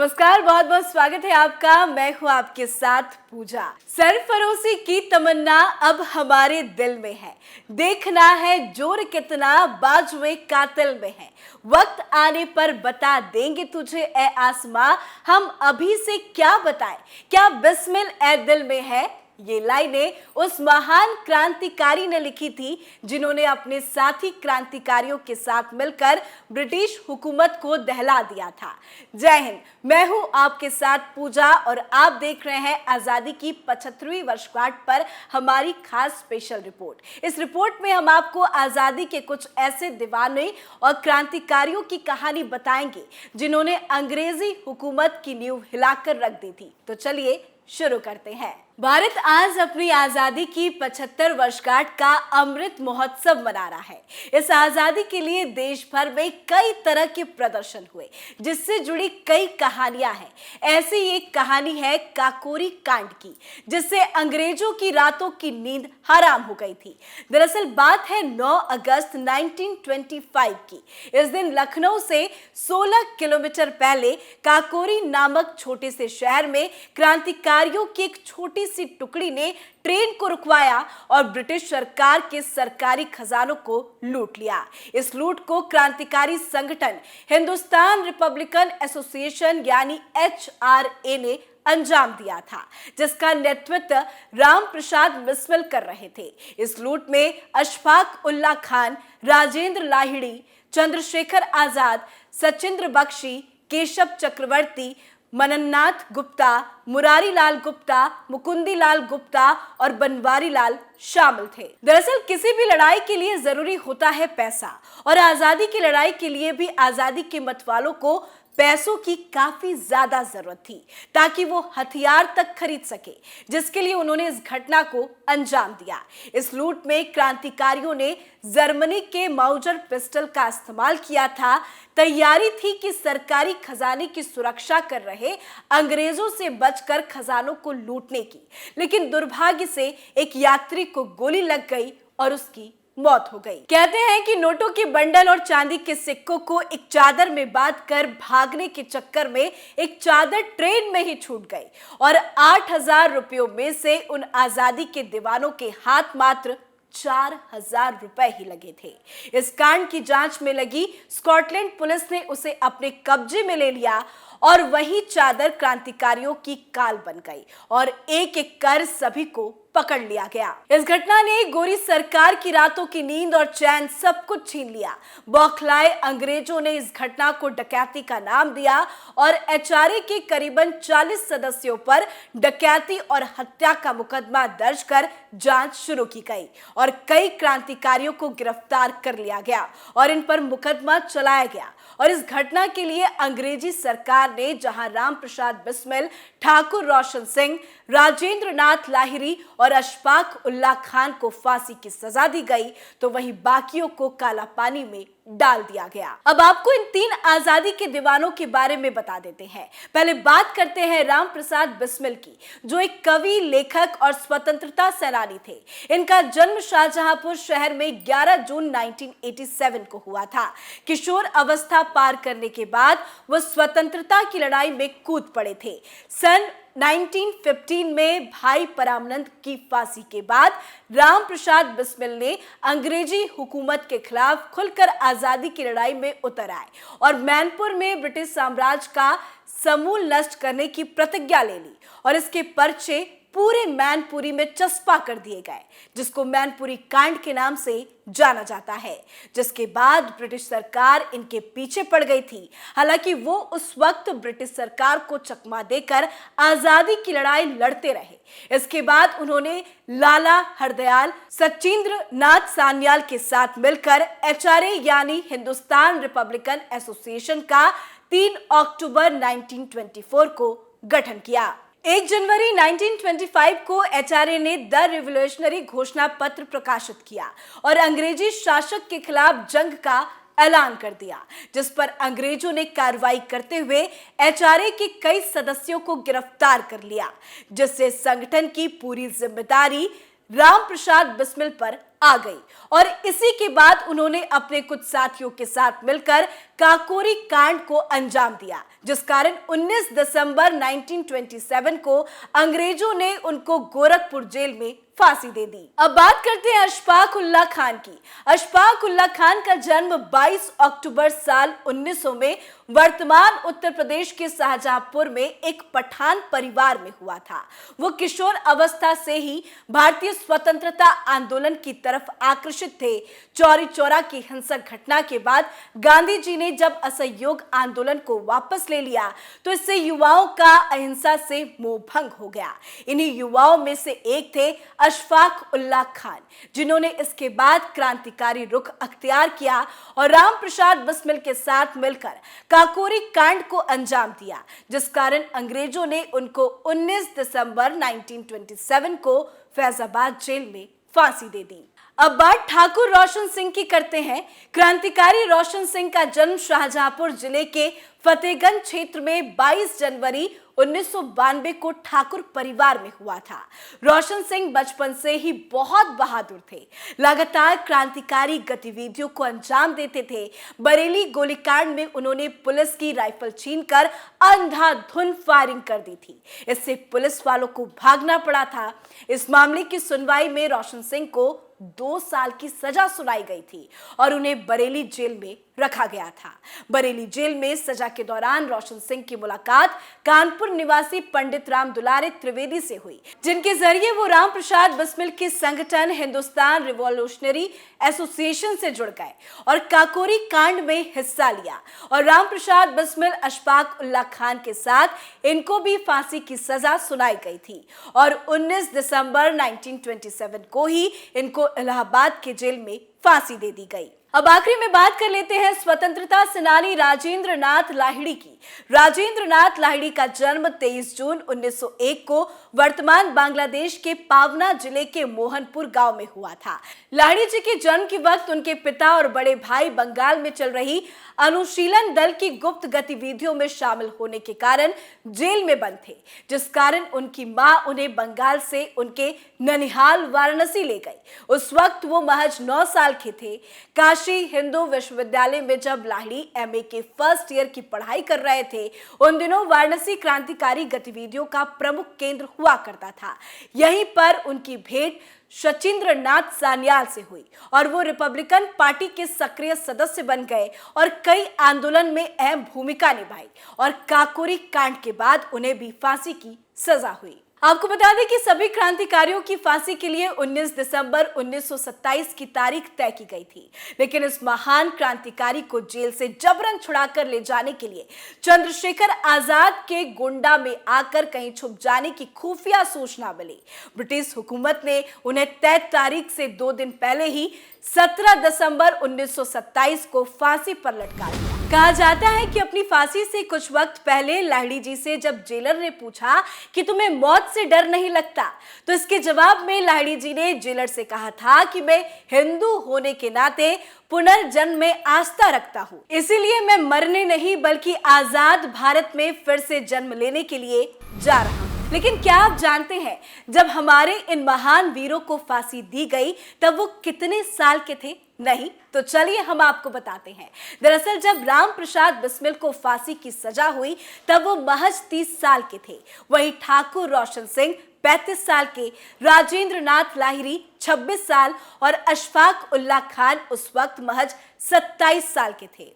नमस्कार, बहुत बहुत स्वागत है आपका। मैं हूं आपके साथ पूजा। सरफरोशी की तमन्ना अब हमारे दिल में है। देखना है जोर कितना बाजुए कातिल में है। वक्त आने पर बता देंगे तुझे ए आसमां, हम अभी से क्या बताएं, क्या बिस्मिल ए दिल में है। ये लाइनें उस महान क्रांतिकारी ने लिखी थी जिन्होंने अपने साथी क्रांतिकारियों के साथ मिलकर ब्रिटिश हुकूमत को दहला दिया था। जय हिंद, मैं हूं आपके साथ पूजा और आप देख रहे हैं आजादी की 75वीं वर्षगांठ पर हमारी खास स्पेशल रिपोर्ट। इस रिपोर्ट में हम आपको आजादी के कुछ ऐसे दीवाने और क्रांतिकारियों की कहानी बताएंगे जिन्होंने अंग्रेजी हुकूमत की नींव हिलाकर रख दी थी। तो चलिए शुरू करते हैं। भारत आज अपनी आजादी की 75 वर्षगांठ का अमृत महोत्सव मना रहा है। इस आजादी के लिए देश भर में कई तरह के प्रदर्शन हुए जिससे जुड़ी कई कहानियां हैं। ऐसी एक कहानी है काकोरी कांड की, जिससे अंग्रेजों की रातों की नींद हराम हो गई थी। दरअसल बात है 9 अगस्त 1925 की। इस दिन लखनऊ से 16 किलोमीटर पहले काकोरी नामक छोटे से शहर में क्रांतिकारियों की एक छोटी सी टुकड़ी ने ट्रेन को रुकवाया और ब्रिटिश सरकार के सरकारी खजानों को लूट लिया। इस लूट को क्रांतिकारी संगठन हिंदुस्तान रिपब्लिकन एसोसिएशन यानी HRA ने अंजाम दिया था, जिसका नेतृत्व राम प्रसाद बिस्मिल कर रहे थे। इस लूट में अशफाक उल्ला खान, राजेंद्र लाहिड़ी, चंद्रशेखर आजाद, सचिंद्र बख्शी, केशव चक्रवर्ती, मनन्नाथ गुप्ता, मुरारी लाल गुप्ता, मुकुंदी लाल गुप्ता और बनवारी लाल शामिल थे। दरअसल किसी भी लड़ाई के लिए जरूरी होता है पैसा, और आजादी की लड़ाई के लिए भी आजादी के मतवालों को पैसों की काफी ज्यादा जरूरत थी ताकि वो हथियार तक खरीद सके, जिसके लिए उन्होंने इस घटना को अंजाम दिया। इस लूट में क्रांतिकारियों ने जर्मनी के माउजर पिस्टल का इस्तेमाल किया था। तैयारी थी कि सरकारी खजाने की सुरक्षा कर रहे अंग्रेजों से बचकर खजानों को लूटने की, लेकिन दुर्भाग्य से एक यात्री को गोली लग गई और उसकी मौत हो गई। कहते हैं कि नोटों के बंडल और चांदी के सिक्कों को एक चादर में बांधकर भागने के चक्कर में एक चादर ट्रेन में ही छूट गई और 8,000 रुपयों में से उन आजादी के दीवानों के हाथ मात्र 4,000 रुपए ही लगे थे। इस कांड की जांच में लगी स्कॉटलैंड पुलिस ने उसे अपने कब्जे में ले लिया और वही चादर क्रांतिकारियों की काल बन गई और एक एक कर सभी को पकड़ लिया गया। इस घटना ने गोरी सरकार की रातों की नींद और चैन सब कुछ छीन लिया। बौखलाए अंग्रेजों ने इस घटना को डकैती का नाम दिया और HRA के करीबन 40 सदस्यों पर डकैती और हत्या का मुकदमा दर्ज कर जांच शुरू की गई और कई क्रांतिकारियों को गिरफ्तार कर लिया गया और इन पर मुकदमा चलाया गया। और इस घटना के लिए अंग्रेजी सरकार ने जहां राम प्रसाद बिस्मिल, ठाकुर रोशन सिंह, राजेंद्र नाथ लाहिड़ी और अशफाक उल्ला खान को फांसी की सजा दी गई, तो वहीं बाकियों को काला पानी में डाल दिया गया। अब आपको इन 3 आजादी के दीवानों के बारे में बता देते हैं। पहले बात करते हैं राम प्रसाद बिस्मिल की, जो एक कवि, लेखक और स्वतंत्रता सेनानी थे। इनका जन्म शाहजहांपुर शहर में 11 जून 1987 को हुआ था। किशोर अवस्था पार करने के बाद वो स्वतंत्रता की लड़ाई में कूद पड़े थे। सन 1915 में भाई परमानंद की फांसी के बाद राम प्रसाद बिस्मिल ने अंग्रेजी हुकूमत के खिलाफ खुलकर आजादी की लड़ाई में उतर आए और मैनपुर में ब्रिटिश साम्राज्य का समूल नष्ट करने की प्रतिज्ञा ले ली और इसके पर्चे पूरे मैनपुरी में चस्पा कर दिए गए, जिसको मैनपुरी कांड के नाम से जाना जाता है, जिसके बाद ब्रिटिश सरकार इनके पीछे पड़ गई थी। हालांकि वो उस वक्त ब्रिटिश सरकार को चकमा देकर आजादी की लड़ाई लड़ते रहे। इसके बाद उन्होंने लाला हरदयाल, सचिंद्र नाथ सान्याल के साथ मिलकर HRA यानी हिंदुस्तान रिपब्लिकन एसोसिएशन का 3 अक्टूबर 1924 को गठन किया। 1 जनवरी 1925 को HRA ने द रिवोल्यूशनरी घोषणा पत्र प्रकाशित किया और अंग्रेजी शासक के खिलाफ जंग का ऐलान कर दिया, जिस पर अंग्रेजों ने कार्रवाई करते हुए HRA के कई सदस्यों को गिरफ्तार कर लिया, जिससे संगठन की पूरी जिम्मेदारी राम प्रसाद बिस्मिल पर आ गई और इसी के बाद उन्होंने अपने कुछ साथियों के साथ मिलकर काकोरी कांड को अंजाम दिया, जिस कारण 19 दिसंबर 1927 को अंग्रेजों ने उनको गोरखपुर जेल में फांसी दे दी। अब बात करते हैं अशफाक उल्लाह खान की। अशफाक उल्लाह खान का जन्म 22 अक्टूबर साल 1900 में वर्तमान उत्तर प्रदेश के शाहजहांपुर में एक पठान परिवार में हुआ था। वो किशोर अवस्था से ही भारतीय स्वतंत्रता आंदोलन की तरफ आकर्षित थे। चौरी चौरा की हिंसक घटना के बाद गांधी जी ने जब असहयोग आंदोलन को वापस ले लिया तो इससे युवाओं का अहिंसा से मोह भंग हो गया। इन्हीं युवाओं में से एक थे अशफाक उल्लाह खान, जिन्होंने इसके बाद क्रांतिकारी रुख अख्तियार किया और राम प्रसाद बिस्मिल के साथ मिलकर काकोरी कांड को अंजाम दिया, जिस कारण अंग्रेजों ने उनको 19 दिसंबर 1927 को फैजाबाद जेल में फांसी दे दी। अब बात ठाकुर रोशन सिंह की करते हैं। क्रांतिकारी रोशन सिंह का जन्म शाहजहांपुर जिले के फतेहगंज क्षेत्र में 22 जनवरी 1992 को ठाकुर परिवार में हुआ था। रोशन सिंह बचपन से ही बहुत बहादुर थे, लगातार क्रांतिकारी गतिविधियों को अंजाम देते थे। बरेली गोलीकांड में उन्होंने पुलिस की राइफल छीनकर अंधाधुंध फायरिंग कर दी थी, इससे पुलिस वालों को भागना पड़ा था। इस मामले की सुनवाई में रोशन सिंह को 2 साल की सजा सुनाई गई थी और उन्हें बरेली जेल में रखा गया था। बरेली जेल में सजा के दौरान रोशन सिंह की मुलाकात कानपुर निवासी पंडित राम दुलारे त्रिवेदी से हुई, जिनके जरिए वो राम प्रसाद बिस्मिल के संगठन हिंदुस्तान रिवॉल्यूशनरी एसोसिएशन से जुड़ गए और काकोरी कांड में हिस्सा लिया। और राम प्रसाद बिस्मिल, अशफाक उल्लाह खान के साथ इनको भी फांसी की सजा सुनाई गई थी और 19 दिसंबर 1927 को ही इनको इलाहाबाद के जेल में फांसी दे दी गई। अब आखिरी में बात कर लेते हैं स्वतंत्रता सेनानी राजेंद्र नाथ लाहिड़ी की। राजेंद्र नाथ लाहिड़ी का जन्म 23 जून 1901 को वर्तमान बांग्लादेश के पावना जिले के मोहनपुर गांव में हुआ था। लाहिड़ी जी के जन्म के वक्त उनके पिता और बड़े भाई बंगाल में चल रही अनुशीलन दल की गुप्त गतिविधियों में शामिल होने के कारण जेल में बंद थे, जिस कारण उनकी मां उन्हें बंगाल से उनके ननिहाल वाराणसी ले गई। उस वक्त वो महज 9 साल के थे। काशी हिंदू विश्वविद्यालय में जब लाहिड़ी एमए के फर्स्ट ईयर की पढ़ाई कर रहे थे, उन दिनों वाराणसी क्रांतिकारी गतिविधियों का प्रमुख केंद्र हुआ करता था। यहीं पर उनकी भेंट शचीन्द्र नाथ सान्याल से हुई और वो रिपब्लिकन पार्टी के सक्रिय सदस्य बन गए और कई आंदोलन में अहम भूमिका निभाई और काकोरी कांड के बाद उन्हें भी फांसी की सजा हुई। आपको बता दें कि सभी क्रांतिकारियों की फांसी के लिए 19 दिसंबर 1927 की तारीख तय की गई थी, लेकिन इस महान क्रांतिकारी को जेल से जबरन छुड़ाकर ले जाने के लिए चंद्रशेखर आजाद के गोंडा में आकर कहीं छुप जाने की खुफिया सूचना मिली। ब्रिटिश हुकूमत ने उन्हें तय तारीख से 2 दिन पहले ही 17 दिसंबर 1927 को फांसी पर लटका दिया। कहा जाता है कि अपनी फांसी से कुछ वक्त पहले लाहिड़ी जी से जब जेलर ने पूछा कि तुम्हें मौत से डर नहीं लगता, तो इसके जवाब में लाहिड़ी जी ने जेलर से कहा था कि मैं हिंदू होने के नाते पुनर्जन्म में आस्था रखता हूँ, इसीलिए मैं मरने नहीं बल्कि आजाद भारत में फिर से जन्म लेने के लिए जा रहा हूँ। लेकिन क्या आप जानते हैं, जब हमारे इन महान वीरों को फांसी दी गई तब वो कितने साल के थे? नहीं तो चलिए हम आपको बताते हैं। दरअसल जब राम प्रसाद बिस्मिल को फांसी की सजा हुई तब वो महज 30 साल के थे। वहीं ठाकुर रोशन सिंह 35 साल के, राजेंद्र नाथ लाहिड़ी 26 साल और अशफाक उल्लाह खान उस वक्त महज 27 साल के थे।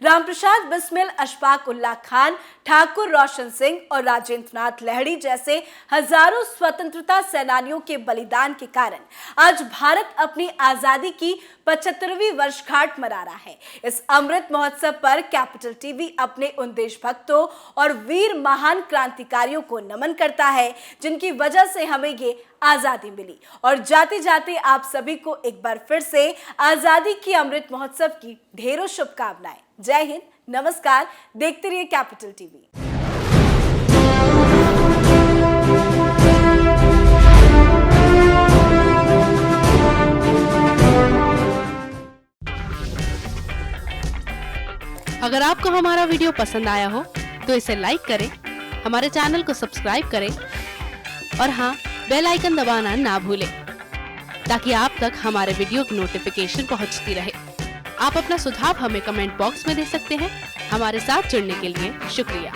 रामप्रसाद बिस्मिल, अशफाक उल्लाह खान, ठाकुर रोशन सिंह और राजेंद्र नाथ लाहिड़ी जैसे हजारों स्वतंत्रता सेनानियों के बलिदान के कारण आज भारत अपनी आजादी की 75वीं वर्षगांठ मना रहा है। इस अमृत महोत्सव पर कैपिटल टीवी अपने उन देशभक्तों और वीर महान क्रांतिकारियों को नमन करता है जिनकी वजह से हमें ये आजादी मिली। और जाते जाते आप सभी को एक बार फिर से आजादी की अमृत महोत्सव की ढेरों शुभकामनाएं। जय हिंद, नमस्कार। देखते रहिए कैपिटल टीवी। अगर आपको हमारा वीडियो पसंद आया हो तो इसे लाइक करें, हमारे चैनल को सब्सक्राइब करें और हाँ, बेल आइकन दबाना ना भूलें। ताकि आप तक हमारे वीडियो की नोटिफिकेशन पहुंचती रहे। आप अपना सुझाव हमें कमेंट बॉक्स में दे सकते हैं। हमारे साथ जुड़ने के लिए शुक्रिया।